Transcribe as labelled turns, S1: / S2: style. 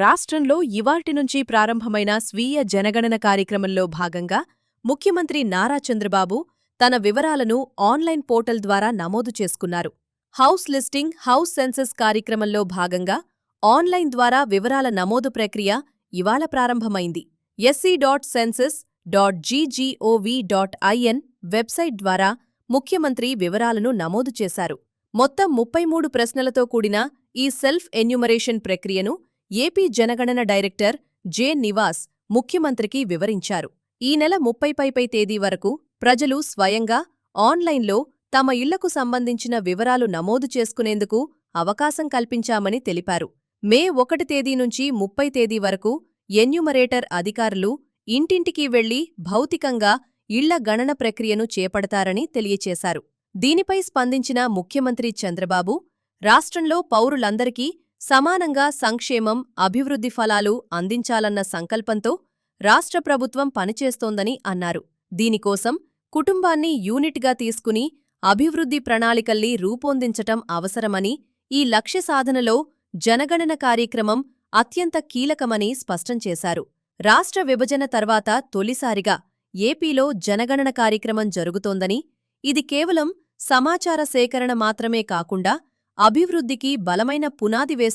S1: రాష్ట్రంలో ఇవాల్టి నుంచి ప్రారంభమైన స్వీయ జనగణన కార్యక్రమంలో భాగంగా ముఖ్యమంత్రి నారా చంద్రబాబు తన వివరాలను ఆన్లైన్ పోర్టల్ ద్వారా నమోదు చేసుకున్నారు. హౌస్ లిస్టింగ్, హౌస్ సెన్సస్ కార్యక్రమంలో భాగంగా ఆన్లైన్ ద్వారా వివరాల నమోదు ప్రక్రియ ఇవాళ ప్రారంభమైంది. sc.census.ggov.in వెబ్సైట్ ద్వారా ముఖ్యమంత్రి వివరాలను నమోదు చేశారు. మొత్తం 33 ప్రశ్నలతో కూడిన ఈ సెల్ఫ్ ఎన్యూమరేషన్ ప్రక్రియను ఏపీ జనగణన డైరెక్టర్ జె. నివాస్ ముఖ్యమంత్రికి వివరించారు. ఈ నెల 30 తేదీ వరకు ప్రజలు స్వయంగా ఆన్లైన్లో తమ ఇళ్లకు సంబంధించిన వివరాలు నమోదు చేసుకునేందుకు అవకాశం కల్పించామని తెలిపారు. మే 1 తేదీ నుంచి 30 తేదీ వరకు ఎన్యూమరేటర్ అధికారులు ఇంటింటికి వెళ్లి భౌతికంగా ఇళ్ల గణన ప్రక్రియను చేపడతారని తెలియచేశారు. దీనిపై స్పందించిన ముఖ్యమంత్రి చంద్రబాబు, రాష్ట్రంలో పౌరులందరికీ సమానంగా సంక్షేమం, అభివృద్ధి ఫలాలు అందించాలన్న సంకల్పంతో రాష్ట్ర ప్రభుత్వం పనిచేస్తోందని అన్నారు. దీనికోసం కుటుంబాన్ని యూనిట్గా తీసుకుని అభివృద్ధి ప్రణాళికల్ని రూపొందించటం అవసరమని, ఈ లక్ష్య సాధనలో జనగణన కార్యక్రమం అత్యంత కీలకమని స్పష్టం చేశారు. రాష్ట్ర విభజన తర్వాత తొలిసారిగా ఏపీలో జనగణన కార్యక్రమం జరుగుతోందని, ఇది కేవలం సమాచార సేకరణ మాత్రమే కాకుండా అభివృద్ధికి బలమైన పునాది వేస్తుంది.